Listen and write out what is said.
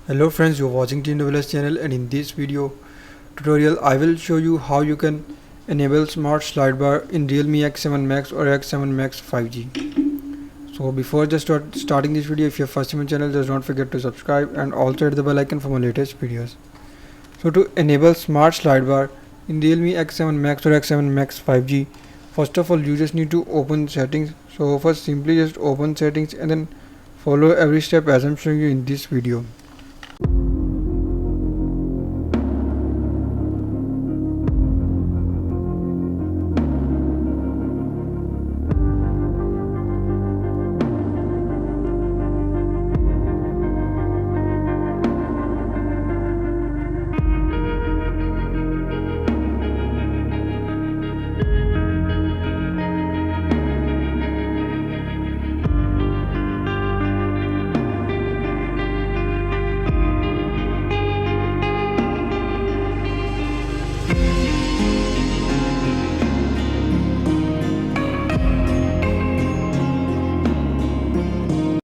Hello friends, you're watching TWS channel, and in this video tutorial I will show you how you can enable smart slide bar in Realme X7 Max or X7 Max 5G. So before just starting this video, if you're first time on channel, just don't forget to subscribe and also hit the bell icon for my latest videos. So to enable smart slide bar in Realme X7 Max or X7 Max 5G, first of all you just need to open settings. So first simply just open settings and then follow every step as I'm showing you in this video.